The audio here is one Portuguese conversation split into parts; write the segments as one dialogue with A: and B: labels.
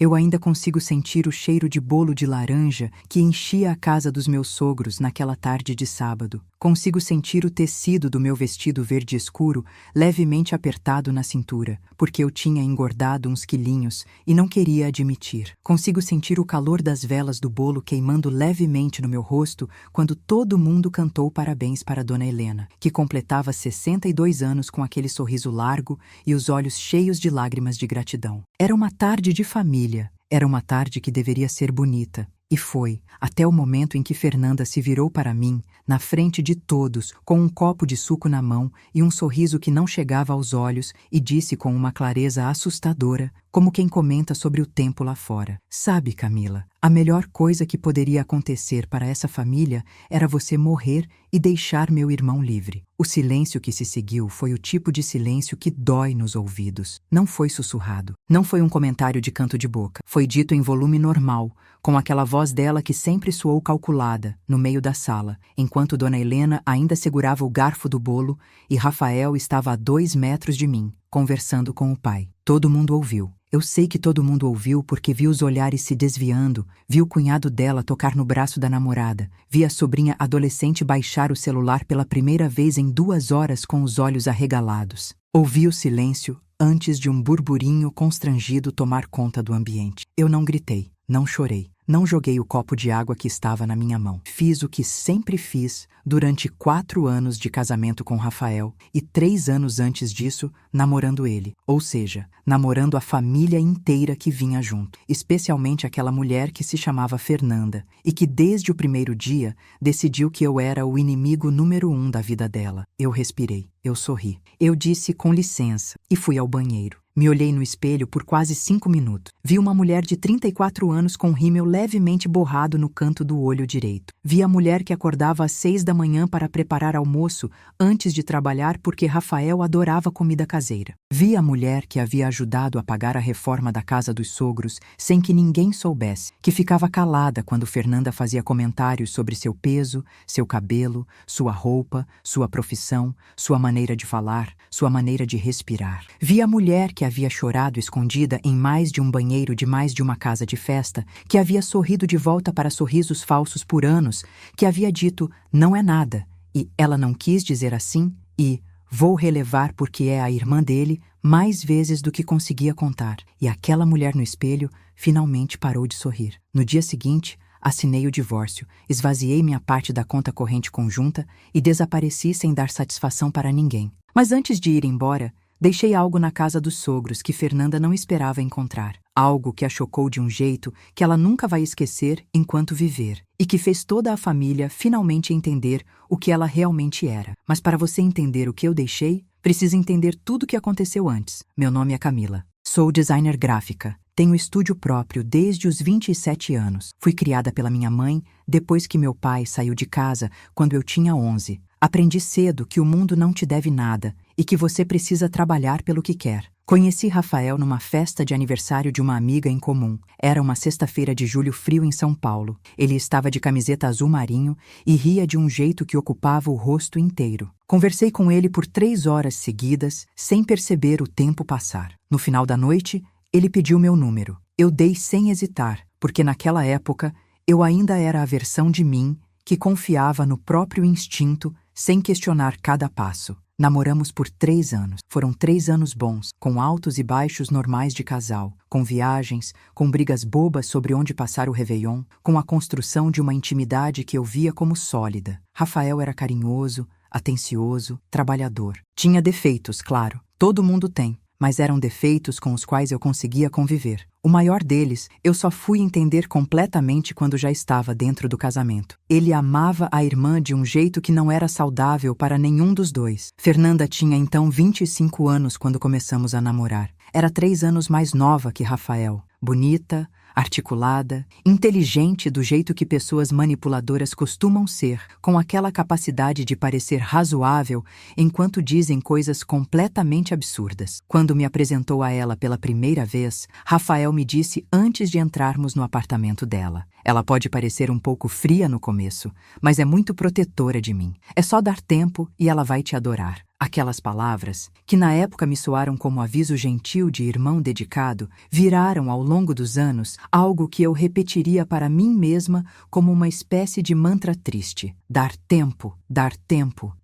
A: Eu ainda consigo sentir o cheiro de bolo de laranja que enchia a casa dos meus sogros naquela tarde de sábado. Consigo sentir o tecido do meu vestido verde escuro levemente apertado na cintura, porque eu tinha engordado uns quilinhos e não queria admitir. Consigo sentir o calor das velas do bolo queimando levemente no meu rosto quando todo mundo cantou parabéns para Dona Helena, que completava 62 anos com aquele sorriso largo e os olhos cheios de lágrimas de gratidão. Era uma tarde de família, era uma tarde que deveria ser bonita. E foi, até o momento em que Fernanda se virou para mim, na frente de todos, com um copo de suco na mão e um sorriso que não chegava aos olhos, e disse com uma clareza assustadora, como quem comenta sobre o tempo lá fora: "Sabe, Camila, a melhor coisa que poderia acontecer para essa família era você morrer e deixar meu irmão livre." O silêncio que se seguiu foi o tipo de silêncio que dói nos ouvidos. Não foi sussurrado. Não foi um comentário de canto de boca. Foi dito em volume normal, com aquela voz dela que sempre soou calculada, no meio da sala, enquanto Dona Helena ainda segurava o garfo do bolo e Rafael estava a 2 metros de mim, conversando com o pai. Todo mundo ouviu. Eu sei que todo mundo ouviu porque vi os olhares se desviando, vi o cunhado dela tocar no braço da namorada, vi a sobrinha adolescente baixar o celular pela primeira vez em 2 horas com os olhos arregalados. Ouvi o silêncio antes de um burburinho constrangido tomar conta do ambiente. Eu não gritei, não chorei. Não joguei o copo de água que estava na minha mão. Fiz o que sempre fiz durante 4 anos de casamento com Rafael e 3 anos antes disso, namorando ele. Ou seja, namorando a família inteira que vinha junto. Especialmente aquela mulher que se chamava Fernanda e que desde o primeiro dia decidiu que eu era o inimigo número 1 da vida dela. Eu respirei, eu sorri. Eu disse com licença e fui ao banheiro. Me olhei no espelho por quase 5 minutos. Vi uma mulher de 34 anos com rímel levemente borrado no canto do olho direito. Vi a mulher que acordava às 6 da manhã para preparar almoço antes de trabalhar porque Rafael adorava comida caseira. Vi a mulher que havia ajudado a pagar a reforma da casa dos sogros sem que ninguém soubesse, que ficava calada quando Fernanda fazia comentários sobre seu peso, seu cabelo, sua roupa, sua profissão, sua maneira de falar, sua maneira de respirar. Vi a mulher que havia chorado escondida em mais de um banheiro de mais de uma casa de festa, que havia sorrido de volta para sorrisos falsos por anos, que havia dito "não é nada", e ela não quis dizer assim, e "vou relevar porque é a irmã dele", mais vezes do que conseguia contar. E aquela mulher no espelho finalmente parou de sorrir. No dia seguinte, assinei o divórcio, esvaziei minha parte da conta corrente conjunta e desapareci sem dar satisfação para ninguém. Mas antes de ir embora, deixei algo na casa dos sogros que Fernanda não esperava encontrar. Algo que a chocou de um jeito que ela nunca vai esquecer enquanto viver. E que fez toda a família finalmente entender o que ela realmente era. Mas para você entender o que eu deixei, precisa entender tudo o que aconteceu antes. Meu nome é Camila. Sou designer gráfica. Tenho estúdio próprio desde os 27 anos. Fui criada pela minha mãe depois que meu pai saiu de casa quando eu tinha 11. Aprendi cedo que o mundo não te deve nada e que você precisa trabalhar pelo que quer. Conheci Rafael numa festa de aniversário de uma amiga em comum. Era uma sexta-feira de julho frio em São Paulo. Ele estava de camiseta azul marinho e ria de um jeito que ocupava o rosto inteiro. Conversei com ele por 3 horas seguidas, sem perceber o tempo passar. No final da noite, ele pediu meu número. Eu dei sem hesitar, porque naquela época eu ainda era a versão de mim que confiava no próprio instinto sem questionar cada passo. Namoramos por 3 anos. Foram 3 anos bons, com altos e baixos normais de casal, com viagens, com brigas bobas sobre onde passar o Réveillon, com a construção de uma intimidade que eu via como sólida. Rafael era carinhoso, atencioso, trabalhador. Tinha defeitos, claro. Todo mundo tem. Mas eram defeitos com os quais eu conseguia conviver. O maior deles, eu só fui entender completamente quando já estava dentro do casamento. Ele amava a irmã de um jeito que não era saudável para nenhum dos dois. Fernanda tinha então 25 anos quando começamos a namorar. Era 3 anos mais nova que Rafael. Bonita, articulada, inteligente do jeito que pessoas manipuladoras costumam ser, com aquela capacidade de parecer razoável enquanto dizem coisas completamente absurdas. Quando me apresentou a ela pela primeira vez, Rafael me disse antes de entrarmos no apartamento dela: "Ela pode parecer um pouco fria no começo, mas é muito protetora de mim. É só dar tempo e ela vai te adorar." Aquelas palavras, que na época me soaram como aviso gentil de irmão dedicado, viraram ao longo dos anos algo que eu repetiria para mim mesma como uma espécie de mantra triste. Dar tempo,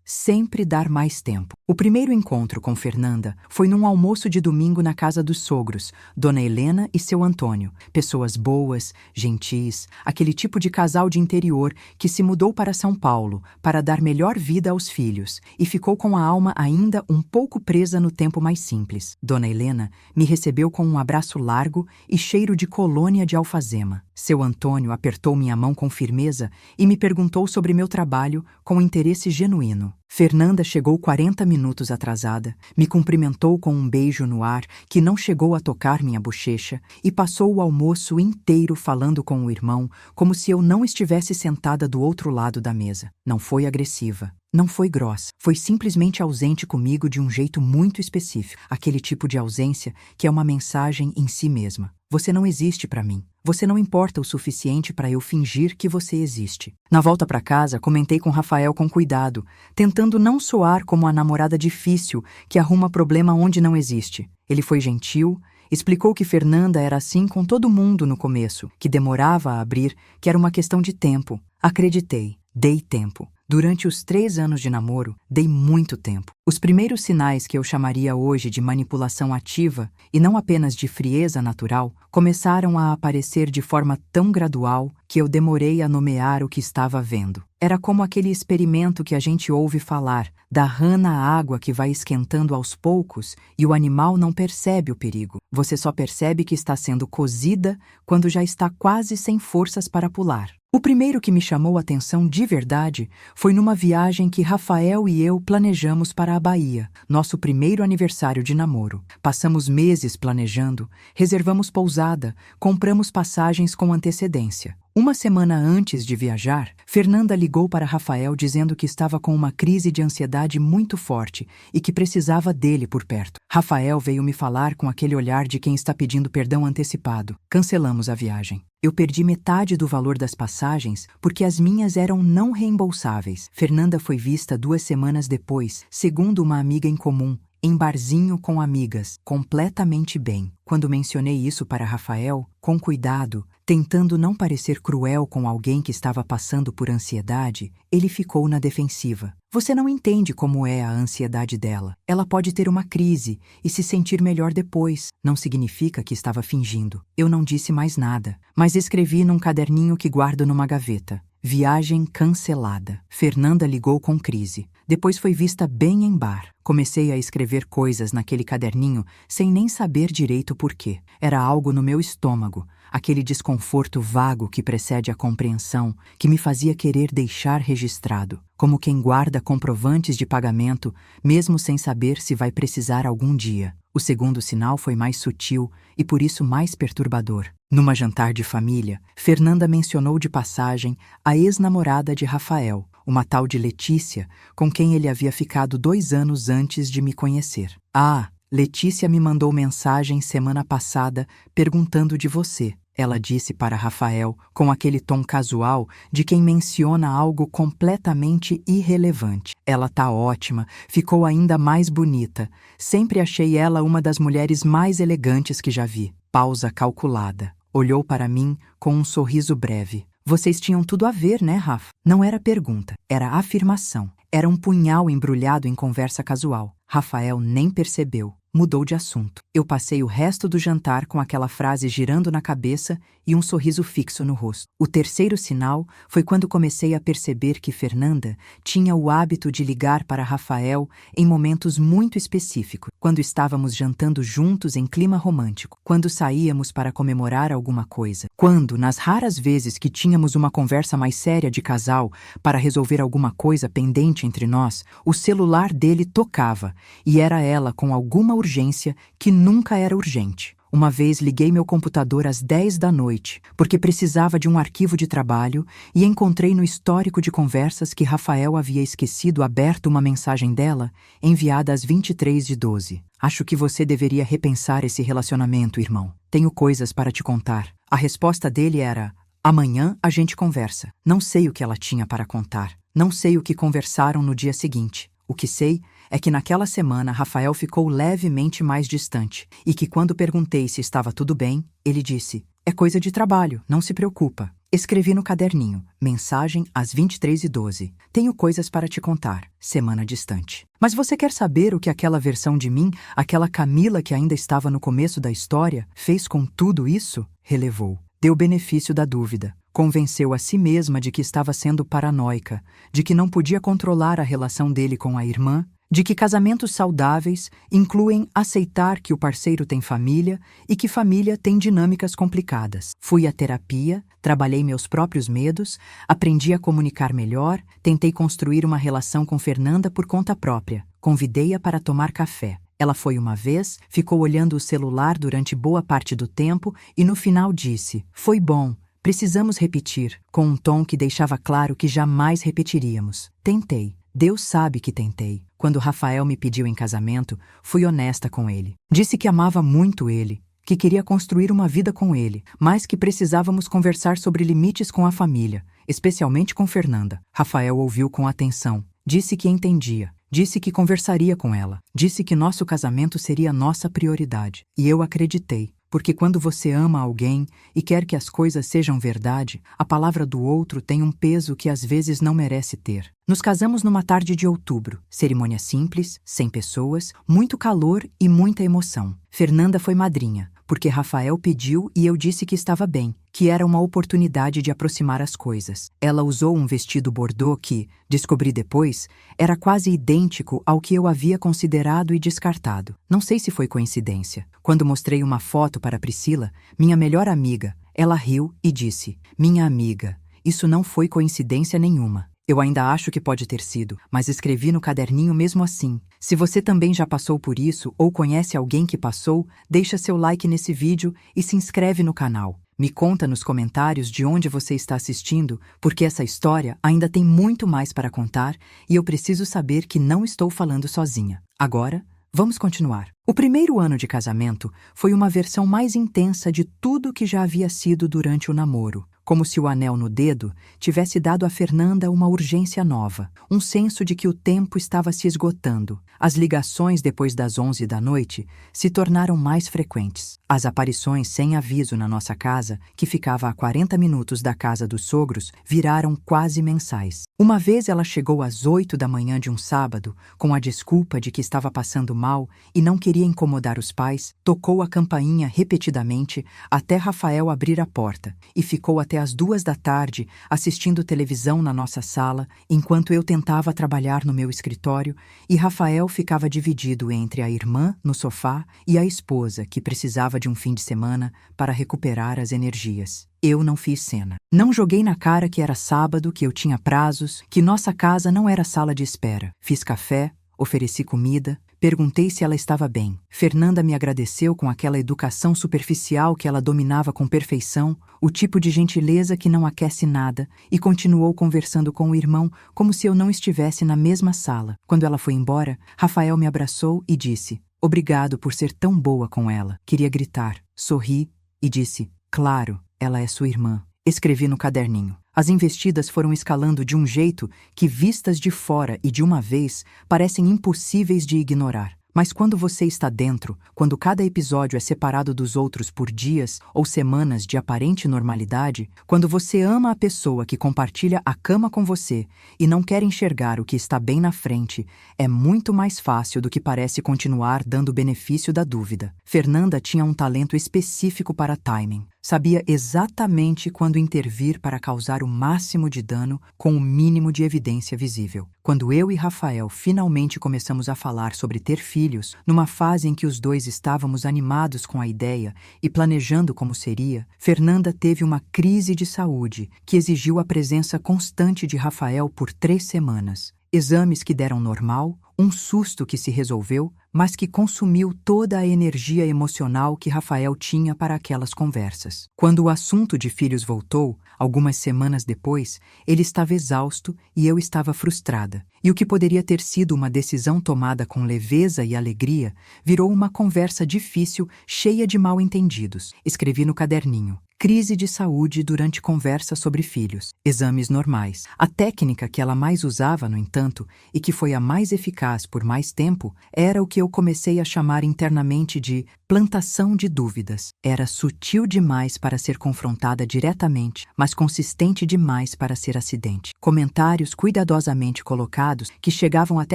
A: sempre dar mais tempo. O primeiro encontro com Fernanda foi num almoço de domingo na casa dos sogros, Dona Helena e seu Antônio. Pessoas boas, gentis, aquele tipo de casal de interior que se mudou para São Paulo para dar melhor vida aos filhos e ficou com a alma ainda um pouco presa no tempo mais simples. Dona Helena me recebeu com um abraço largo e cheiro de colônia de alfazema. Seu Antônio apertou minha mão com firmeza e me perguntou sobre meu trabalho com interesse genuíno. Fernanda chegou 40 minutos atrasada, me cumprimentou com um beijo no ar que não chegou a tocar minha bochecha e passou o almoço inteiro falando com o irmão como se eu não estivesse sentada do outro lado da mesa. Não foi agressiva. Não foi grossa, foi simplesmente ausente comigo de um jeito muito específico, aquele tipo de ausência que é uma mensagem em si mesma. Você não existe para mim. Você não importa o suficiente para eu fingir que você existe. Na volta para casa, comentei com Rafael com cuidado, tentando não soar como a namorada difícil que arruma problema onde não existe. Ele foi gentil, explicou que Fernanda era assim com todo mundo no começo, que demorava a abrir, que era uma questão de tempo. Acreditei, dei tempo. Durante os 3 anos de namoro, dei muito tempo. Os primeiros sinais que eu chamaria hoje de manipulação ativa, e não apenas de frieza natural, começaram a aparecer de forma tão gradual que eu demorei a nomear o que estava vendo. Era como aquele experimento que a gente ouve falar, da rã na água que vai esquentando aos poucos e o animal não percebe o perigo. Você só percebe que está sendo cozida quando já está quase sem forças para pular. O primeiro que me chamou a atenção de verdade foi numa viagem que Rafael e eu planejamos para a Bahia, nosso primeiro aniversário de namoro. Passamos meses planejando, reservamos pousada, compramos passagens com antecedência. Uma semana antes de viajar, Fernanda ligou para Rafael dizendo que estava com uma crise de ansiedade muito forte e que precisava dele por perto. Rafael veio me falar com aquele olhar de quem está pedindo perdão antecipado. Cancelamos a viagem. Eu perdi metade do valor das passagens porque as minhas eram não reembolsáveis. Fernanda foi vista 2 semanas depois, segundo uma amiga em comum, em barzinho com amigas, completamente bem. Quando mencionei isso para Rafael, com cuidado, tentando não parecer cruel com alguém que estava passando por ansiedade, ele ficou na defensiva. Você não entende como é a ansiedade dela. Ela pode ter uma crise e se sentir melhor depois. Não significa que estava fingindo. Eu não disse mais nada, mas escrevi num caderninho que guardo numa gaveta. Viagem cancelada. Fernanda ligou com crise. Depois foi vista bem em bar. Comecei a escrever coisas naquele caderninho sem nem saber direito por quê. Era algo no meu estômago, aquele desconforto vago que precede a compreensão, que me fazia querer deixar registrado, como quem guarda comprovantes de pagamento, mesmo sem saber se vai precisar algum dia. O segundo sinal foi mais sutil e por isso mais perturbador. Numa jantar de família, Fernanda mencionou de passagem a ex-namorada de Rafael, uma tal de Letícia, com quem ele havia ficado 2 anos antes de me conhecer. Ah, Letícia me mandou mensagem semana passada perguntando de você. Ela disse para Rafael, com aquele tom casual de quem menciona algo completamente irrelevante. Ela tá ótima, ficou ainda mais bonita. Sempre achei ela uma das mulheres mais elegantes que já vi. Pausa calculada. Olhou para mim com um sorriso breve. Vocês tinham tudo a ver, né, Rafa? Não era pergunta, era afirmação. Era um punhal embrulhado em conversa casual. Rafael nem percebeu. Mudou de assunto. Eu passei o resto do jantar com aquela frase girando na cabeça e um sorriso fixo no rosto. O terceiro sinal foi quando comecei a perceber que Fernanda tinha o hábito de ligar para Rafael em momentos muito específicos, quando estávamos jantando juntos em clima romântico, quando saíamos para comemorar alguma coisa, quando, nas raras vezes que tínhamos uma conversa mais séria de casal para resolver alguma coisa pendente entre nós, o celular dele tocava e era ela com alguma urgência que nunca era urgente. Uma vez liguei meu computador às 10 da noite, porque precisava de um arquivo de trabalho e encontrei no histórico de conversas que Rafael havia esquecido aberto uma mensagem dela, enviada às 23h12. Acho que você deveria repensar esse relacionamento, irmão. Tenho coisas para te contar. A resposta dele era: amanhã a gente conversa. Não sei o que ela tinha para contar. Não sei o que conversaram no dia seguinte. O que sei é que naquela semana Rafael ficou levemente mais distante e que quando perguntei se estava tudo bem, ele disse: "É coisa de trabalho, não se preocupa." Escrevi no caderninho, mensagem às 23h12. "Tenho coisas para te contar, semana distante." Mas você quer saber o que aquela versão de mim, aquela Camila que ainda estava no começo da história, fez com tudo isso? Relevou. Deu benefício da dúvida. Convenceu a si mesma de que estava sendo paranoica, de que não podia controlar a relação dele com a irmã, de que casamentos saudáveis incluem aceitar que o parceiro tem família e que família tem dinâmicas complicadas. Fui à terapia, trabalhei meus próprios medos, aprendi a comunicar melhor, tentei construir uma relação com Fernanda por conta própria. Convidei-a para tomar café. Ela foi uma vez, ficou olhando o celular durante boa parte do tempo e no final disse: "Foi bom. Precisamos repetir", com um tom que deixava claro que jamais repetiríamos. Tentei. Deus sabe que tentei. Quando Rafael me pediu em casamento, fui honesta com ele. Disse que amava muito ele, que queria construir uma vida com ele, mas que precisávamos conversar sobre limites com a família, especialmente com Fernanda. Rafael ouviu com atenção. Disse que entendia. Disse que conversaria com ela. Disse que nosso casamento seria nossa prioridade. E eu acreditei. Porque quando você ama alguém e quer que as coisas sejam verdade, a palavra do outro tem um peso que às vezes não merece ter. Nos casamos numa tarde de outubro. Cerimônia simples, sem pessoas, muito calor e muita emoção. Fernanda foi madrinha, porque Rafael pediu e eu disse que estava bem, que era uma oportunidade de aproximar as coisas. Ela usou um vestido bordô que, descobri depois, era quase idêntico ao que eu havia considerado e descartado. Não sei se foi coincidência. Quando mostrei uma foto para Priscila, minha melhor amiga, ela riu e disse: "Minha amiga, isso não foi coincidência nenhuma." Eu ainda acho que pode ter sido, mas escrevi no caderninho mesmo assim. Se você também já passou por isso ou conhece alguém que passou, deixa seu like nesse vídeo e se inscreve no canal. Me conta nos comentários de onde você está assistindo, porque essa história ainda tem muito mais para contar e eu preciso saber que não estou falando sozinha. Agora, vamos continuar. O primeiro ano de casamento foi uma versão mais intensa de tudo que já havia sido durante o namoro. Como se o anel no dedo tivesse dado a Fernanda uma urgência nova, um senso de que o tempo estava se esgotando. As ligações depois das 11 da noite se tornaram mais frequentes. As aparições sem aviso na nossa casa, que ficava a 40 minutos da casa dos sogros, viraram quase mensais. Uma vez ela chegou às 8 da manhã de um sábado, com a desculpa de que estava passando mal e não queria incomodar os pais, tocou a campainha repetidamente até Rafael abrir a porta e ficou até às 2 da tarde assistindo televisão na nossa sala, enquanto eu tentava trabalhar no meu escritório e Rafael ficava dividido entre a irmã no sofá e a esposa, que precisava de um fim de semana para recuperar as energias. Eu não fiz cena. Não joguei na cara que era sábado, que eu tinha prazos, que nossa casa não era sala de espera. Fiz café, ofereci comida, perguntei se ela estava bem. Fernanda me agradeceu com aquela educação superficial que ela dominava com perfeição, o tipo de gentileza que não aquece nada, e continuou conversando com o irmão como se eu não estivesse na mesma sala. Quando ela foi embora, Rafael me abraçou e disse: "Obrigado por ser tão boa com ela." Queria gritar. Sorri e disse: "Claro, ela é sua irmã." Escrevi no caderninho. As investidas foram escalando de um jeito que, vistas de fora e de uma vez, parecem impossíveis de ignorar. Mas quando você está dentro, quando cada episódio é separado dos outros por dias ou semanas de aparente normalidade, quando você ama a pessoa que compartilha a cama com você e não quer enxergar o que está bem na frente, é muito mais fácil do que parece continuar dando o benefício da dúvida. Fernanda tinha um talento específico para timing. Sabia exatamente quando intervir para causar o máximo de dano com o mínimo de evidência visível. Quando eu e Rafael finalmente começamos a falar sobre ter filhos, numa fase em que os dois estávamos animados com a ideia e planejando como seria, Fernanda teve uma crise de saúde que exigiu a presença constante de Rafael por 3 semanas. Exames que deram normal, um susto que se resolveu, mas que consumiu toda a energia emocional que Rafael tinha para aquelas conversas. Quando o assunto de filhos voltou, algumas semanas depois, ele estava exausto e eu estava frustrada. E o que poderia ter sido uma decisão tomada com leveza e alegria, virou uma conversa difícil, cheia de mal-entendidos. Escrevi no caderninho: crise de saúde durante conversa sobre filhos, exames normais. A técnica que ela mais usava, no entanto, e que foi a mais eficaz por mais tempo, era o que eu comecei a chamar internamente de plantação de dúvidas. Era sutil demais para ser confrontada diretamente, mas consistente demais para ser acidente. Comentários cuidadosamente colocados que chegavam até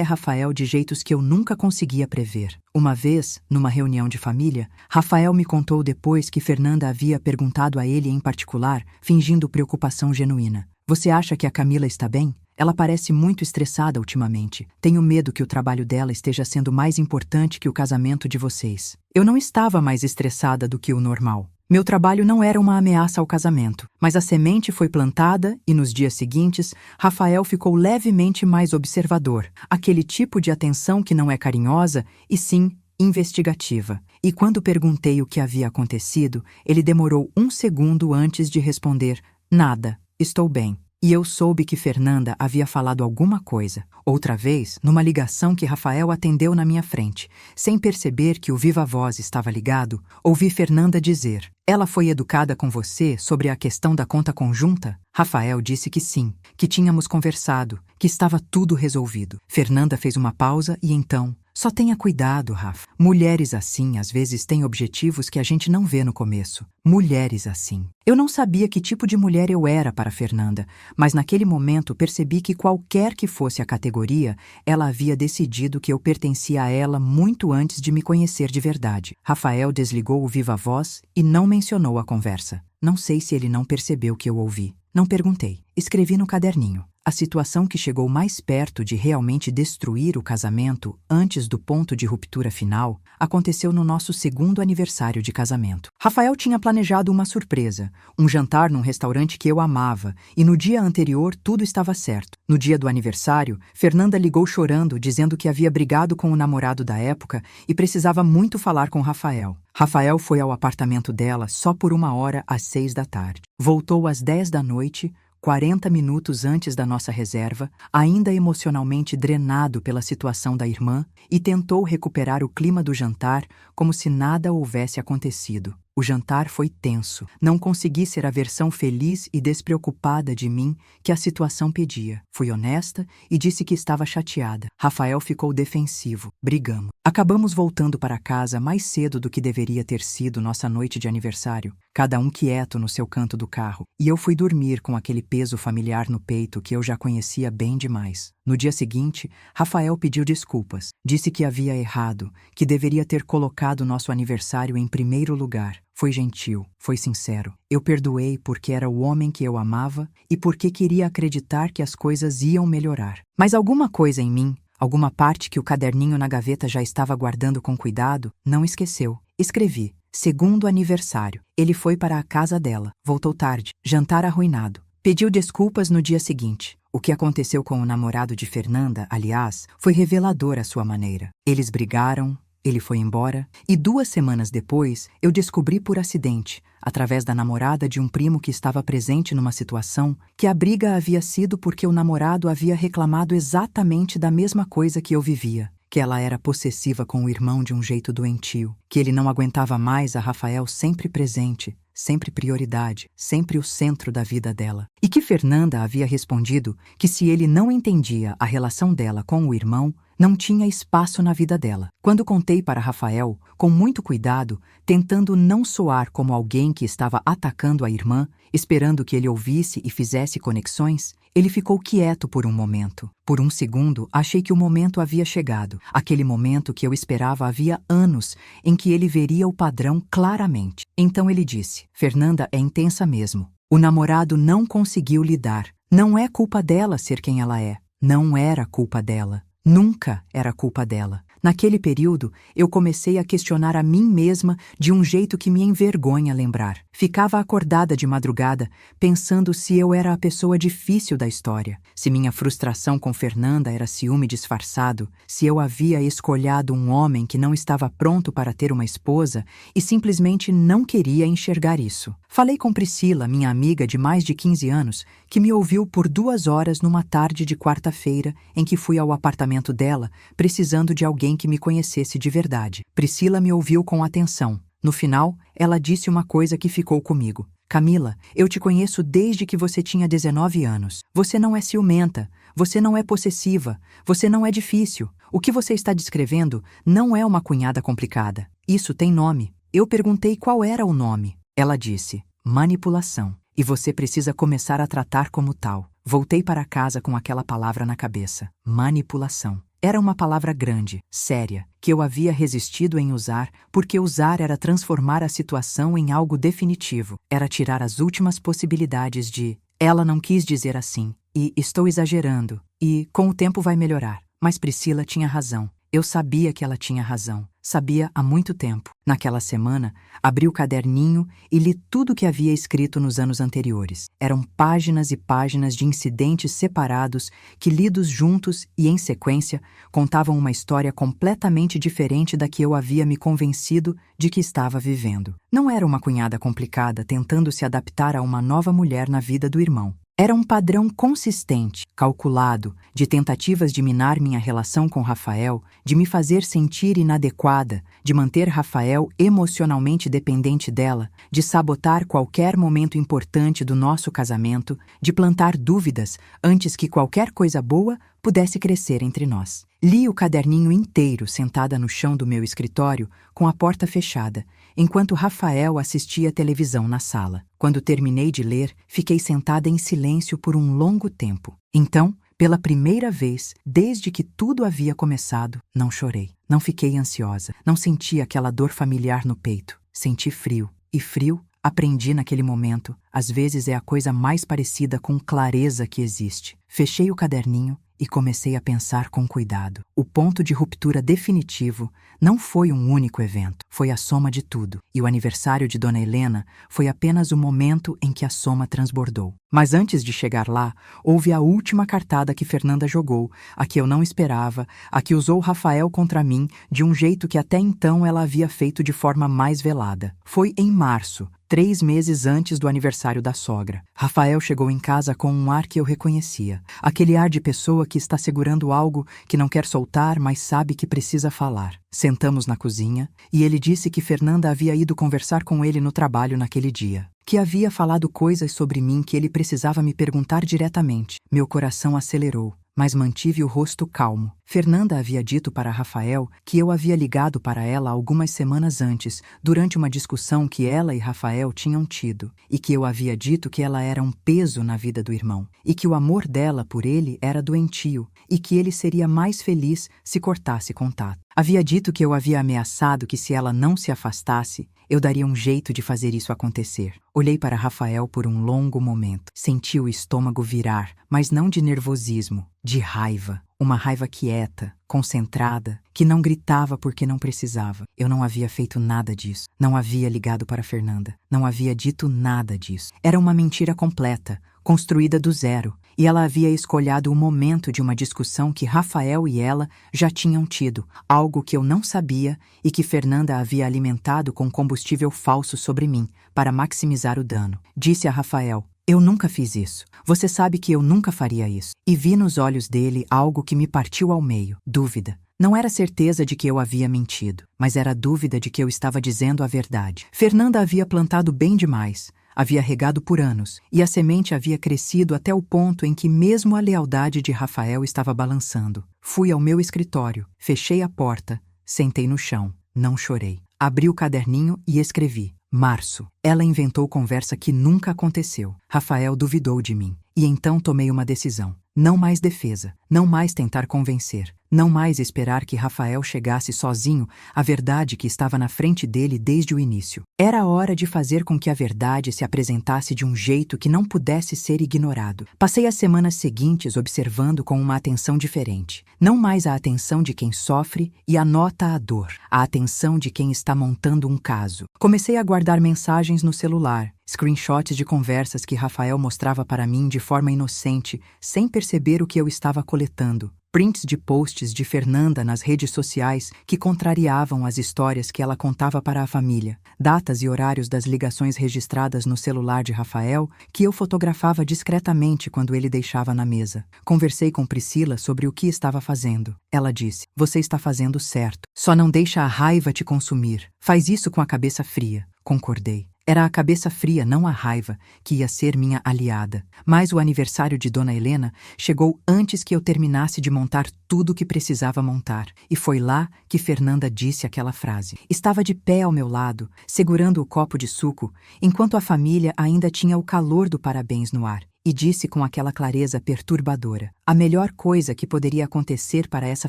A: Rafael de jeitos que eu nunca conseguia prever. Uma vez, numa reunião de família, Rafael me contou depois que Fernanda havia perguntado a ele em particular, fingindo preocupação genuína: "Você acha que a Camila está bem? Ela parece muito estressada ultimamente. Tenho medo que o trabalho dela esteja sendo mais importante que o casamento de vocês." Eu não estava mais estressada do que o normal. Meu trabalho não era uma ameaça ao casamento, mas a semente foi plantada e, nos dias seguintes, Rafael ficou levemente mais observador, aquele tipo de atenção que não é carinhosa e sim investigativa. E quando perguntei o que havia acontecido, ele demorou 1 segundo antes de responder: "Nada, estou bem." E eu soube que Fernanda havia falado alguma coisa. Outra vez, numa ligação que Rafael atendeu na minha frente, sem perceber que o viva-voz estava ligado, ouvi Fernanda dizer: "Ela foi educada com você sobre a questão da conta conjunta?" Rafael disse que sim, que tínhamos conversado, que estava tudo resolvido. Fernanda fez uma pausa e então: "Só tenha cuidado, Rafa. Mulheres assim às vezes têm objetivos que a gente não vê no começo. Mulheres assim." Eu não sabia que tipo de mulher eu era para Fernanda, mas naquele momento percebi que qualquer que fosse a categoria, ela havia decidido que eu pertencia a ela muito antes de me conhecer de verdade. Rafael desligou o viva-voz e não mencionou a conversa. Não sei se ele não percebeu que eu ouvi. Não perguntei. Escrevi no caderninho: a situação que chegou mais perto de realmente destruir o casamento antes do ponto de ruptura final aconteceu no nosso 2º aniversário de casamento. Rafael tinha planejado uma surpresa, um jantar num restaurante que eu amava, e no dia anterior tudo estava certo. No dia do aniversário, Fernanda ligou chorando, dizendo que havia brigado com o namorado da época e precisava muito falar com Rafael. Rafael foi ao apartamento dela só por 1 hora às 6 da tarde. Voltou às 10 da noite, 40 minutos antes da nossa reserva, ainda emocionalmente drenado pela situação da irmã, e tentou recuperar o clima do jantar como se nada houvesse acontecido. O jantar foi tenso. Não consegui ser a versão feliz e despreocupada de mim que a situação pedia. Fui honesta e disse que estava chateada. Rafael ficou defensivo. Brigamos. Acabamos voltando para casa mais cedo do que deveria ter sido nossa noite de aniversário, cada um quieto no seu canto do carro, e eu fui dormir com aquele peso familiar no peito que eu já conhecia bem demais. No dia seguinte, Rafael pediu desculpas. Disse que havia errado, que deveria ter colocado nosso aniversário em primeiro lugar. Foi gentil, foi sincero. Eu perdoei porque era o homem que eu amava e porque queria acreditar que as coisas iam melhorar. Mas alguma coisa em mim, alguma parte que o caderninho na gaveta já estava guardando com cuidado, não esqueceu. Escrevi: 2º aniversário. Ele foi para a casa dela. Voltou tarde. Jantar arruinado. Pediu desculpas no dia seguinte. O que aconteceu com o namorado de Fernanda, aliás, foi revelador à sua maneira. Eles brigaram, ele foi embora, e 2 semanas depois eu descobri por acidente, através da namorada de um primo que estava presente numa situação, que a briga havia sido porque o namorado havia reclamado exatamente da mesma coisa que eu vivia. Que ela era possessiva com o irmão de um jeito doentio, que ele não aguentava mais a Rafael sempre presente, sempre prioridade, sempre o centro da vida dela. E que Fernanda havia respondido que se ele não entendia a relação dela com o irmão, não tinha espaço na vida dela. Quando contei para Rafael, com muito cuidado, tentando não soar como alguém que estava atacando a irmã, esperando que ele ouvisse e fizesse conexões, ele ficou quieto por um momento. Por 1 segundo, achei que o momento havia chegado. Aquele momento que eu esperava havia anos, em que ele veria o padrão claramente. Então ele disse: "Fernanda é intensa mesmo. O namorado não conseguiu lidar. Não é culpa dela ser quem ela é. Não era culpa dela. Nunca era culpa dela." Naquele período, eu comecei a questionar a mim mesma de um jeito que me envergonha lembrar. Ficava acordada de madrugada, pensando se eu era a pessoa difícil da história, se minha frustração com Fernanda era ciúme disfarçado, se eu havia escolhido um homem que não estava pronto para ter uma esposa e simplesmente não queria enxergar isso. Falei com Priscila, minha amiga de mais de 15 anos, que me ouviu por 2 horas numa tarde de quarta-feira em que fui ao apartamento dela, precisando de alguém que me conhecesse de verdade. Priscila me ouviu com atenção. No final, ela disse uma coisa que ficou comigo. Camila, eu te conheço desde que você tinha 19 anos. Você não é ciumenta, você não é possessiva, você não é difícil. O que você está descrevendo não é uma cunhada complicada. Isso tem nome. Eu perguntei qual era o nome. Ela disse, manipulação. E você precisa começar a tratar como tal. Voltei para casa com aquela palavra na cabeça. Manipulação. Era uma palavra grande, séria, que eu havia resistido em usar, porque usar era transformar a situação em algo definitivo. Era tirar as últimas possibilidades de ela não quis dizer assim, e estou exagerando, e com o tempo vai melhorar. Mas Priscila tinha razão. Eu sabia que ela tinha razão. Sabia há muito tempo. Naquela semana, abri o caderninho e li tudo o que havia escrito nos anos anteriores. Eram páginas e páginas de incidentes separados que, lidos juntos e em sequência, contavam uma história completamente diferente da que eu havia me convencido de que estava vivendo. Não era uma cunhada complicada tentando se adaptar a uma nova mulher na vida do irmão. Era um padrão consistente, calculado, de tentativas de minar minha relação com Rafael, de me fazer sentir inadequada, de manter Rafael emocionalmente dependente dela, de sabotar qualquer momento importante do nosso casamento, de plantar dúvidas antes que qualquer coisa boa pudesse crescer entre nós. Li o caderninho inteiro sentada no chão do meu escritório, com a porta fechada, enquanto Rafael assistia televisão na sala. Quando terminei de ler, fiquei sentada em silêncio por um longo tempo. Então, pela primeira vez, desde que tudo havia começado, não chorei. Não fiquei ansiosa. Não senti aquela dor familiar no peito. Senti frio. E frio, aprendi naquele momento, às vezes é a coisa mais parecida com clareza que existe. Fechei o caderninho e comecei a pensar com cuidado. O ponto de ruptura definitivo não foi um único evento, foi a soma de tudo. E o aniversário de Dona Helena foi apenas o momento em que a soma transbordou. Mas antes de chegar lá, houve a última cartada que Fernanda jogou, a que eu não esperava, a que usou Rafael contra mim de um jeito que até então ela havia feito de forma mais velada. Foi em março, 3 meses antes do aniversário da sogra. Rafael chegou em casa com um ar que eu reconhecia. Aquele ar de pessoa que está segurando algo que não quer soltar, mas sabe que precisa falar. Sentamos na cozinha e ele disse que Fernanda havia ido conversar com ele no trabalho naquele dia. Que havia falado coisas sobre mim que ele precisava me perguntar diretamente. Meu coração acelerou, mas mantive o rosto calmo. Fernanda havia dito para Rafael que eu havia ligado para ela algumas semanas antes, durante uma discussão que ela e Rafael tinham tido, e que eu havia dito que ela era um peso na vida do irmão, e que o amor dela por ele era doentio, e que ele seria mais feliz se cortasse contato. Havia dito que eu havia ameaçado que se ela não se afastasse, eu daria um jeito de fazer isso acontecer. Olhei para Rafael por um longo momento. Senti o estômago virar, mas não de nervosismo, de raiva. Uma raiva quieta, concentrada, que não gritava porque não precisava. Eu não havia feito nada disso. Não havia ligado para Fernanda. Não havia dito nada disso. Era uma mentira completa, construída do zero. E ela havia escolhido o momento de uma discussão que Rafael e ela já tinham tido, algo que eu não sabia e que Fernanda havia alimentado com combustível falso sobre mim, para maximizar o dano. Disse a Rafael, eu nunca fiz isso. Você sabe que eu nunca faria isso. E vi nos olhos dele algo que me partiu ao meio. Dúvida. Não era certeza de que eu havia mentido, mas era dúvida de que eu estava dizendo a verdade. Fernanda havia plantado bem demais. Havia regado por anos, e a semente havia crescido até o ponto em que mesmo a lealdade de Rafael estava balançando. Fui ao meu escritório, fechei a porta, sentei no chão, não chorei. Abri o caderninho e escrevi. Março. Ela inventou conversa que nunca aconteceu. Rafael duvidou de mim. E então tomei uma decisão. Não mais defesa. Não mais tentar convencer. Não mais esperar que Rafael chegasse sozinho à verdade que estava na frente dele desde o início. Era hora de fazer com que a verdade se apresentasse de um jeito que não pudesse ser ignorado. Passei as semanas seguintes observando com uma atenção diferente. Não mais a atenção de quem sofre e anota a dor. A atenção de quem está montando um caso. Comecei a guardar mensagens no celular. Screenshots de conversas que Rafael mostrava para mim de forma inocente, sem perceber o que eu estava coletando. Prints de posts de Fernanda nas redes sociais que contrariavam as histórias que ela contava para a família. Datas e horários das ligações registradas no celular de Rafael que eu fotografava discretamente quando ele deixava na mesa. Conversei com Priscila sobre o que estava fazendo. Ela disse, você está fazendo certo. Só não deixa a raiva te consumir. Faz isso com a cabeça fria. Concordei. Era a cabeça fria, não a raiva, que ia ser minha aliada. Mas o aniversário de Dona Helena chegou antes que eu terminasse de montar tudo o que precisava montar. E foi lá que Fernanda disse aquela frase. Estava de pé ao meu lado, segurando o copo de suco, enquanto a família ainda tinha o calor do parabéns no ar. E disse com aquela clareza perturbadora: a melhor coisa que poderia acontecer para essa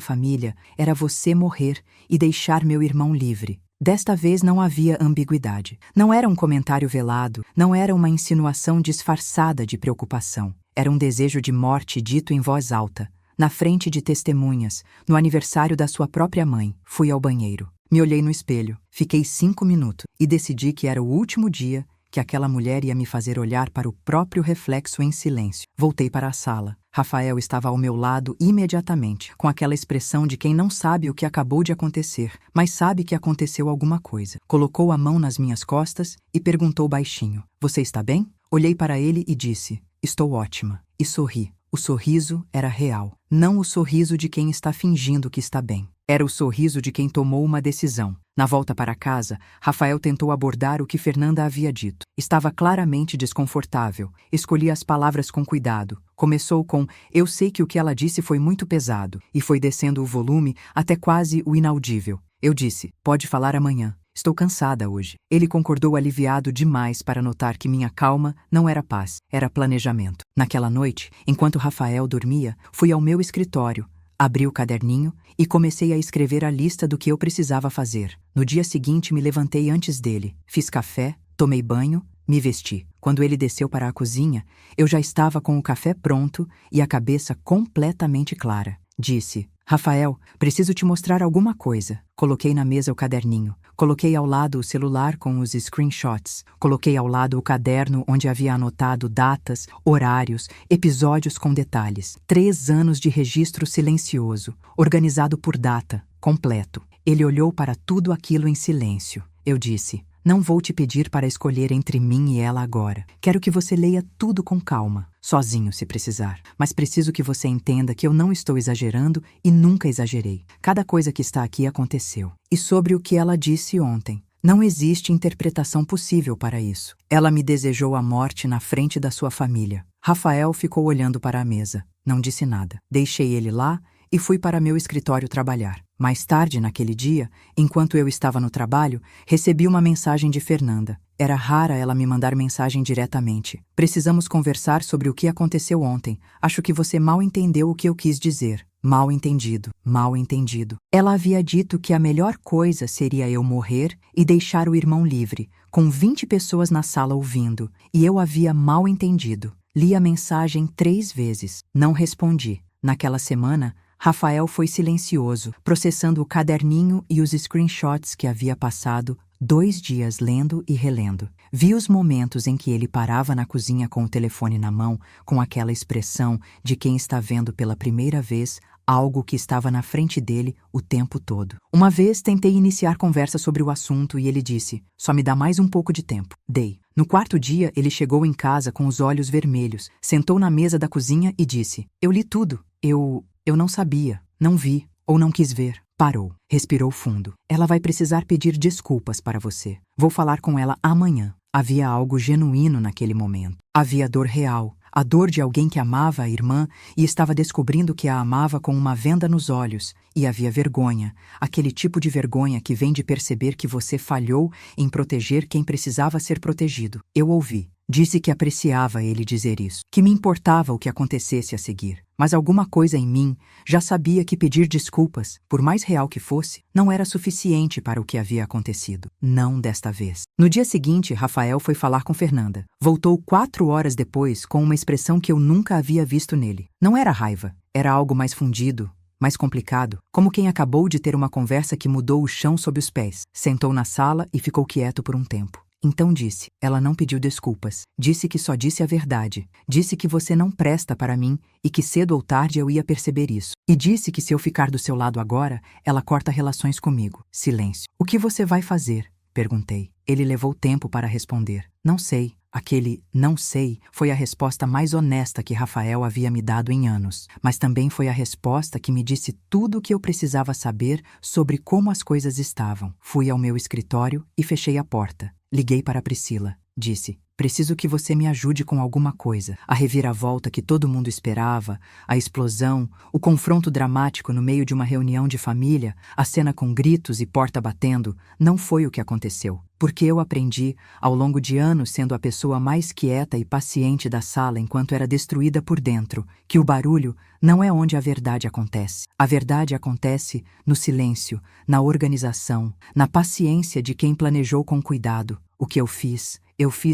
A: família era você morrer e deixar meu irmão livre. Desta vez não havia ambiguidade. Não era um comentário velado, não era uma insinuação disfarçada de preocupação. Era um desejo de morte dito em voz alta, na frente de testemunhas, no aniversário da sua própria mãe. Fui ao banheiro. Me olhei no espelho. Fiquei 5 minutos e decidi que era o último dia que aquela mulher ia me fazer olhar para o próprio reflexo em silêncio. Voltei para a sala. Rafael estava ao meu lado imediatamente, com aquela expressão de quem não sabe o que acabou de acontecer, mas sabe que aconteceu alguma coisa. Colocou a mão nas minhas costas e perguntou baixinho: "Você está bem?" Olhei para ele e disse: "Estou ótima." E sorri. O sorriso era real, não o sorriso de quem está fingindo que está bem. Era o sorriso de quem tomou uma decisão. Na volta para casa, Rafael tentou abordar o que Fernanda havia dito. Estava claramente desconfortável. Escolhi as palavras com cuidado. Começou com: "Eu sei que o que ela disse foi muito pesado", e foi descendo o volume até quase o inaudível. Eu disse: "Pode falar amanhã. Estou cansada hoje." Ele concordou aliviado demais para notar que minha calma não era paz, era planejamento. Naquela noite, enquanto Rafael dormia, fui ao meu escritório, abri o caderninho e comecei a escrever a lista do que eu precisava fazer. No dia seguinte, me levantei antes dele, fiz café, tomei banho, me vesti. Quando ele desceu para a cozinha, eu já estava com o café pronto e a cabeça completamente clara. Disse: "Rafael, preciso te mostrar alguma coisa." Coloquei na mesa o caderninho. Coloquei ao lado o celular com os screenshots. Coloquei ao lado o caderno onde havia anotado datas, horários, episódios com detalhes. 3 anos de registro silencioso, organizado por data, completo. Ele olhou para tudo aquilo em silêncio. Eu disse: "Não vou te pedir para escolher entre mim e ela agora. Quero que você leia tudo com calma, sozinho se precisar. Mas preciso que você entenda que eu não estou exagerando e nunca exagerei. Cada coisa que está aqui aconteceu." E sobre o que ela disse ontem, não existe interpretação possível para isso. Ela me desejou a morte na frente da sua família. Rafael ficou olhando para a mesa. Não disse nada. Deixei ele lá e fui para meu escritório trabalhar. Mais tarde, naquele dia, enquanto eu estava no trabalho, recebi uma mensagem de Fernanda. Era rara ela me mandar mensagem diretamente. "Precisamos conversar sobre o que aconteceu ontem. Acho que você mal entendeu o que eu quis dizer." Mal entendido, mal entendido. Ela havia dito que a melhor coisa seria eu morrer e deixar o irmão livre, com 20 pessoas na sala ouvindo, e eu havia mal entendido. Li a mensagem 3 vezes. Não respondi. Naquela semana, Rafael foi silencioso, processando o caderninho e os screenshots que havia passado 2 dias lendo e relendo. Vi os momentos em que ele parava na cozinha com o telefone na mão, com aquela expressão de quem está vendo pela primeira vez algo que estava na frente dele o tempo todo. Uma vez tentei iniciar conversa sobre o assunto e ele disse: "Só me dá mais um pouco de tempo." Dei. No 4º dia, ele chegou em casa com os olhos vermelhos, sentou na mesa da cozinha e disse: "Eu li tudo. Eu não sabia, não vi ou não quis ver." Parou, respirou fundo. "Ela vai precisar pedir desculpas para você. Vou falar com ela amanhã." Havia algo genuíno naquele momento. Havia dor real, a dor de alguém que amava a irmã e estava descobrindo que a amava com uma venda nos olhos. E havia vergonha, aquele tipo de vergonha que vem de perceber que você falhou em proteger quem precisava ser protegido. Eu ouvi. Disse que apreciava ele dizer isso, que me importava o que acontecesse a seguir. Mas alguma coisa em mim já sabia que pedir desculpas, por mais real que fosse, não era suficiente para o que havia acontecido. Não desta vez. No dia seguinte, Rafael foi falar com Fernanda. Voltou 4 horas depois com uma expressão que eu nunca havia visto nele. Não era raiva, era algo mais fundido, mais complicado, como quem acabou de ter uma conversa que mudou o chão sob os pés. Sentou na sala e ficou quieto por um tempo. Então disse: "Ela não pediu desculpas. Disse que só disse a verdade. Disse que você não presta para mim e que cedo ou tarde eu ia perceber isso. E disse que se eu ficar do seu lado agora, ela corta relações comigo." Silêncio. "O que você vai fazer?" perguntei. Ele levou tempo para responder. "Não sei. Aquele "não sei" foi a resposta mais honesta que Rafael havia me dado em anos, mas também foi a resposta que me disse tudo o que eu precisava saber sobre como as coisas estavam. Fui ao meu escritório e fechei a porta. Liguei para Priscila. Disse: "Preciso que você me ajude com alguma coisa." A reviravolta que todo mundo esperava, a explosão, o confronto dramático no meio de uma reunião de família, a cena com gritos e porta batendo, não foi o que aconteceu. Porque eu aprendi, ao longo de anos sendo a pessoa mais quieta e paciente da sala enquanto era destruída por dentro, que o barulho não é onde a verdade acontece. A verdade acontece no silêncio, na organização, na paciência de quem planejou com cuidado. O que eu fiz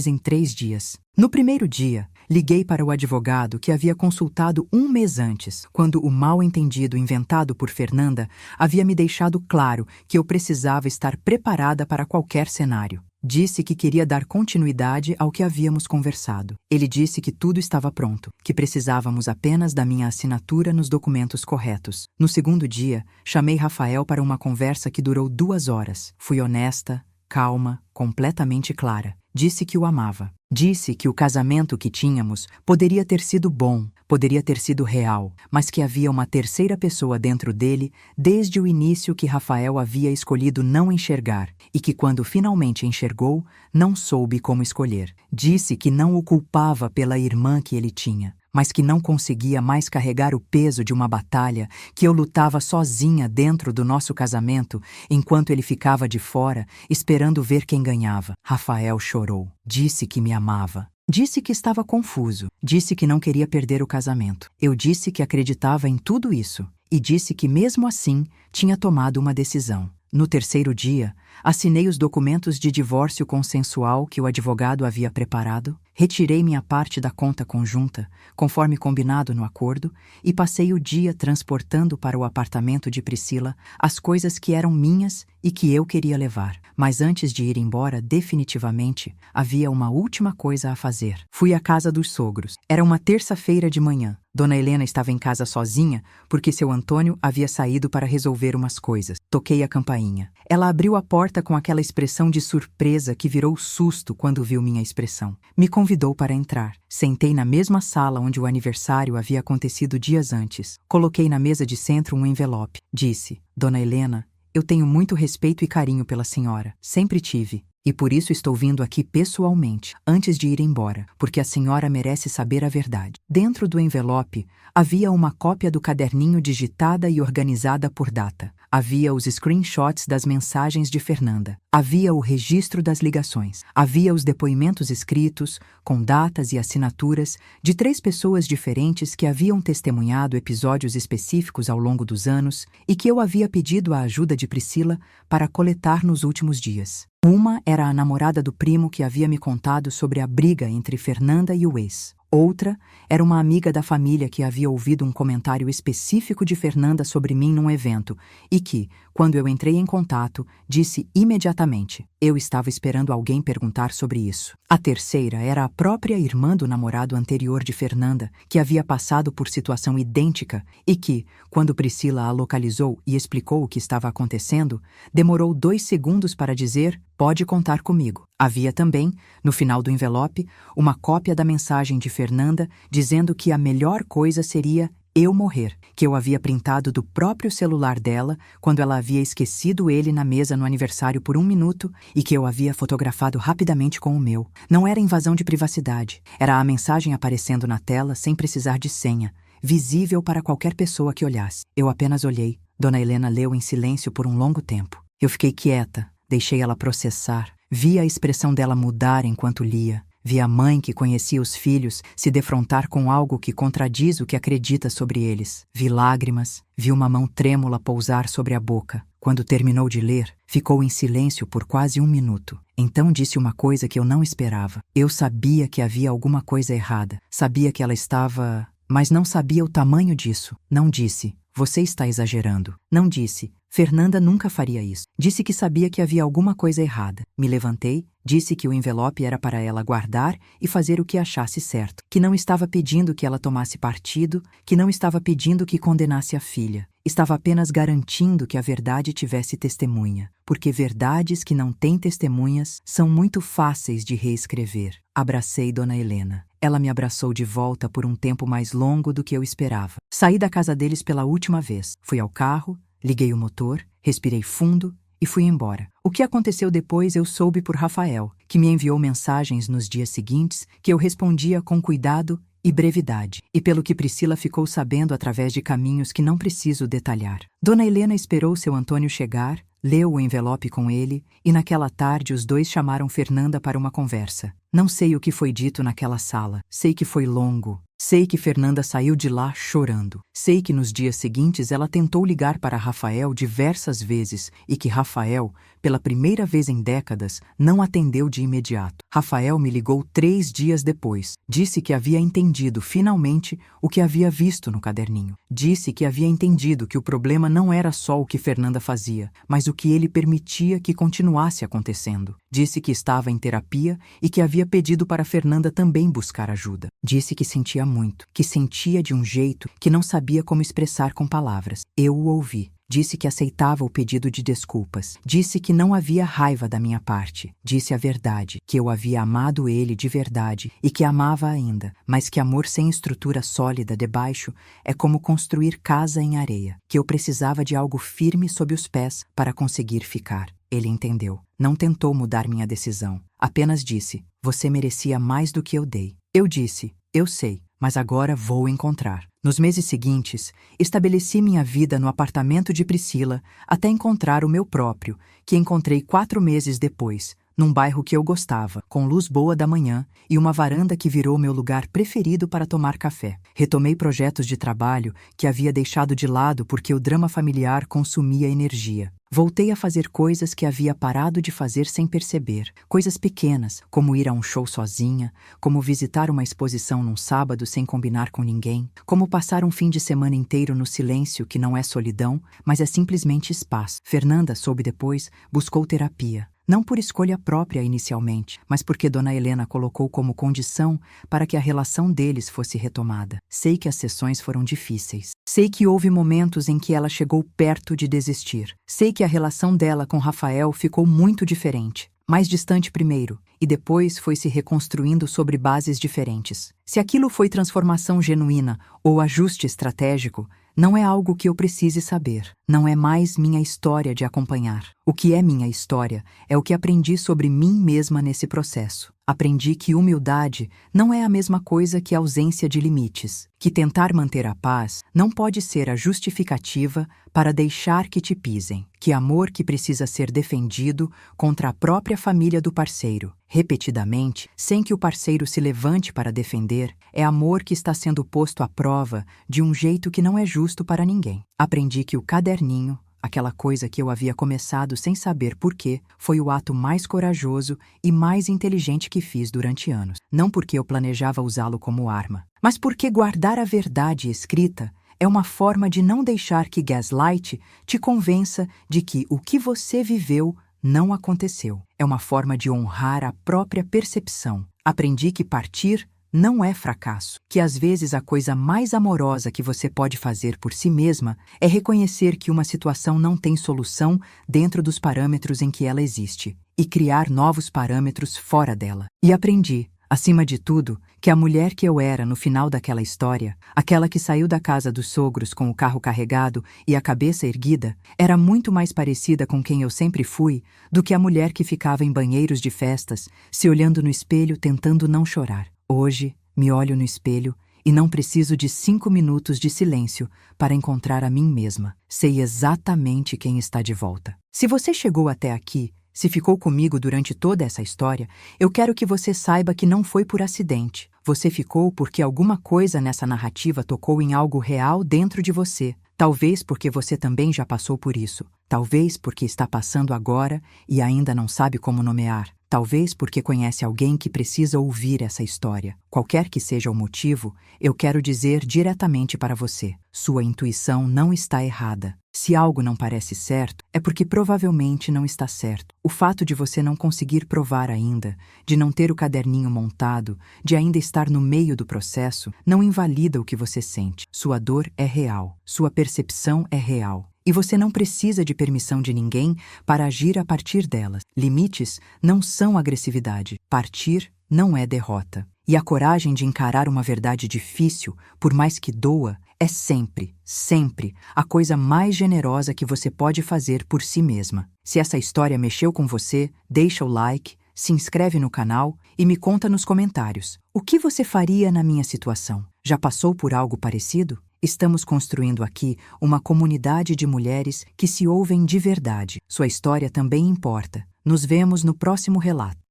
A: em 3 dias. No primeiro dia, liguei para o advogado que havia consultado um mês antes, quando o mal-entendido inventado por Fernanda havia me deixado claro que eu precisava estar preparada para qualquer cenário. Disse que queria dar continuidade ao que havíamos conversado. Ele disse que tudo estava pronto, que precisávamos apenas da minha assinatura nos documentos corretos. No segundo dia, chamei Rafael para uma conversa que durou 2 horas. Fui honesta, calma, completamente clara. Disse que o amava. Disse que o casamento que tínhamos poderia ter sido bom, poderia ter sido real, mas que havia uma terceira pessoa dentro dele desde o início que Rafael havia escolhido não enxergar e que, quando finalmente enxergou, não soube como escolher. Disse que não o culpava pela irmã que ele tinha, mas que não conseguia mais carregar o peso de uma batalha que eu lutava sozinha dentro do nosso casamento, enquanto ele ficava de fora, esperando ver quem ganhava. Rafael chorou. Disse que me amava. Disse que estava confuso. Disse que não queria perder o casamento. Eu disse que acreditava em tudo isso. E disse que, mesmo assim, tinha tomado uma decisão. No terceiro dia, assinei os documentos de divórcio consensual que o advogado havia preparado, retirei minha parte da conta conjunta, conforme combinado no acordo, e passei o dia transportando para o apartamento de Priscila as coisas que eram minhas e que eu queria levar. Mas antes de ir embora definitivamente, havia uma última coisa a fazer. Fui à casa dos sogros. Era uma terça-feira de manhã. Dona Helena estava em casa sozinha porque seu Antônio havia saído para resolver umas coisas. Toquei a campainha. Ela abriu a porta com aquela expressão de surpresa que virou susto quando viu minha expressão. Me convidou para entrar. Sentei na mesma sala onde o aniversário havia acontecido dias antes. Coloquei na mesa de centro um envelope. Disse: "Dona Helena, eu tenho muito respeito e carinho pela senhora. Sempre tive. E por isso estou vindo aqui pessoalmente, antes de ir embora, porque a senhora merece saber a verdade." Dentro do envelope, havia uma cópia do caderninho digitada e organizada por data. Havia os screenshots das mensagens de Fernanda. Havia o registro das ligações. Havia os depoimentos escritos, com datas e assinaturas, de 3 pessoas diferentes que haviam testemunhado episódios específicos ao longo dos anos e que eu havia pedido a ajuda de Priscila para coletar nos últimos dias. Uma era a namorada do primo que havia me contado sobre a briga entre Fernanda e o ex. Outra era uma amiga da família que havia ouvido um comentário específico de Fernanda sobre mim num evento e que, quando eu entrei em contato, disse imediatamente: eu estava esperando alguém perguntar sobre isso. A terceira era a própria irmã do namorado anterior de Fernanda, que havia passado por situação idêntica e que, quando Priscila a localizou e explicou o que estava acontecendo, demorou 2 segundos para dizer: "Pode contar comigo." Havia também, no final do envelope, uma cópia da mensagem de Fernanda dizendo que a melhor coisa seria eu morrer, que eu havia printado do próprio celular dela quando ela havia esquecido ele na mesa no aniversário por 1 minuto e que eu havia fotografado rapidamente com o meu. Não era invasão de privacidade, era a mensagem aparecendo na tela sem precisar de senha, visível para qualquer pessoa que olhasse. Eu apenas olhei. Dona Helena leu em silêncio por um longo tempo. Eu fiquei quieta, deixei ela processar. Vi a expressão dela mudar enquanto lia. Vi a mãe que conhecia os filhos se defrontar com algo que contradiz o que acredita sobre eles. Vi lágrimas, vi uma mão trêmula pousar sobre a boca. Quando terminou de ler, ficou em silêncio por quase 1 minuto. Então disse uma coisa que eu não esperava. Eu sabia que havia alguma coisa errada. Sabia que ela estava... mas não sabia o tamanho disso. Não disse: "Você está exagerando." Não disse: "Fernanda nunca faria isso." Disse que sabia que havia alguma coisa errada. Me levantei, disse que o envelope era para ela guardar e fazer o que achasse certo, que não estava pedindo que ela tomasse partido, que não estava pedindo que condenasse a filha. Estava apenas garantindo que a verdade tivesse testemunha, porque verdades que não têm testemunhas são muito fáceis de reescrever. Abracei Dona Helena. Ela me abraçou de volta por um tempo mais longo do que eu esperava. Saí da casa deles pela última vez. Fui ao carro, liguei o motor, respirei fundo e fui embora. O que aconteceu depois eu soube por Rafael, que me enviou mensagens nos dias seguintes que eu respondia com cuidado e brevidade, e pelo que Priscila ficou sabendo através de caminhos que não preciso detalhar. Dona Helena esperou seu Antônio chegar, leu o envelope com ele, e naquela tarde os dois chamaram Fernanda para uma conversa. Não sei o que foi dito naquela sala, sei que foi longo. Sei que Fernanda saiu de lá chorando. Sei que nos dias seguintes ela tentou ligar para Rafael diversas vezes e que Rafael, pela primeira vez em décadas, não atendeu de imediato. Rafael me ligou 3 dias depois. Disse que havia entendido finalmente o que havia visto no caderninho. Disse que havia entendido que o problema não era só o que Fernanda fazia, mas o que ele permitia que continuasse acontecendo. Disse que estava em terapia e que havia pedido para Fernanda também buscar ajuda. Disse que sentia muito, que sentia de um jeito que não sabia como expressar com palavras. Eu o ouvi. Disse que aceitava o pedido de desculpas. Disse que não havia raiva da minha parte. Disse a verdade, que eu havia amado ele de verdade e que amava ainda, mas que amor sem estrutura sólida debaixo é como construir casa em areia, que eu precisava de algo firme sob os pés para conseguir ficar. Ele entendeu. Não tentou mudar minha decisão. Apenas disse: você merecia mais do que eu dei. Eu disse: eu sei, mas agora vou encontrar. Nos meses seguintes, estabeleci minha vida no apartamento de Priscila até encontrar o meu próprio, que encontrei 4 meses depois, num bairro que eu gostava, com luz boa da manhã e uma varanda que virou meu lugar preferido para tomar café. Retomei projetos de trabalho que havia deixado de lado porque o drama familiar consumia energia. Voltei a fazer coisas que havia parado de fazer sem perceber. Coisas pequenas, como ir a um show sozinha, como visitar uma exposição num sábado sem combinar com ninguém, como passar um fim de semana inteiro no silêncio que não é solidão, mas é simplesmente espaço. Fernanda, soube depois, buscou terapia. Não por escolha própria inicialmente, mas porque Dona Helena colocou como condição para que a relação deles fosse retomada. Sei que as sessões foram difíceis. Sei que houve momentos em que ela chegou perto de desistir. Sei que a relação dela com Rafael ficou muito diferente. Mais distante primeiro, e depois foi se reconstruindo sobre bases diferentes. Se aquilo foi transformação genuína ou ajuste estratégico, não é algo que eu precise saber. Não é mais minha história de acompanhar. O que é minha história é o que aprendi sobre mim mesma nesse processo. Aprendi que humildade não é a mesma coisa que ausência de limites, que tentar manter a paz não pode ser a justificativa para deixar que te pisem, que amor que precisa ser defendido contra a própria família do parceiro, repetidamente, sem que o parceiro se levante para defender, é amor que está sendo posto à prova de um jeito que não é justo para ninguém. Aprendi que o caderninho, aquela coisa que eu havia começado sem saber porquê, foi o ato mais corajoso e mais inteligente que fiz durante anos. Não porque eu planejava usá-lo como arma, mas porque guardar a verdade escrita é uma forma de não deixar que gaslight te convença de que o que você viveu não aconteceu. É uma forma de honrar a própria percepção. Aprendi que partir não é fracasso, que às vezes a coisa mais amorosa que você pode fazer por si mesma é reconhecer que uma situação não tem solução dentro dos parâmetros em que ela existe, e criar novos parâmetros fora dela. E aprendi, acima de tudo, que a mulher que eu era no final daquela história, aquela que saiu da casa dos sogros com o carro carregado e a cabeça erguida, era muito mais parecida com quem eu sempre fui do que a mulher que ficava em banheiros de festas, se olhando no espelho tentando não chorar. Hoje, me olho no espelho e não preciso de 5 minutos de silêncio para encontrar a mim mesma. Sei exatamente quem está de volta. Se você chegou até aqui, se ficou comigo durante toda essa história, eu quero que você saiba que não foi por acidente. Você ficou porque alguma coisa nessa narrativa tocou em algo real dentro de você. Talvez porque você também já passou por isso. Talvez porque está passando agora e ainda não sabe como nomear. Talvez porque conhece alguém que precisa ouvir essa história. Qualquer que seja o motivo, eu quero dizer diretamente para você: sua intuição não está errada. Se algo não parece certo, é porque provavelmente não está certo. O fato de você não conseguir provar ainda, de não ter o caderninho montado, de ainda estar no meio do processo, não invalida o que você sente. Sua dor é real, sua percepção é real. E você não precisa de permissão de ninguém para agir a partir delas. Limites não são agressividade. Partir não é derrota. E a coragem de encarar uma verdade difícil, por mais que doa, é sempre, sempre a coisa mais generosa que você pode fazer por si mesma. Se essa história mexeu com você, deixa o like, se inscreve no canal e me conta nos comentários. O que você faria na minha situação? Já passou por algo parecido? Estamos construindo aqui uma comunidade de mulheres que se ouvem de verdade. Sua história também importa. Nos vemos no próximo relato.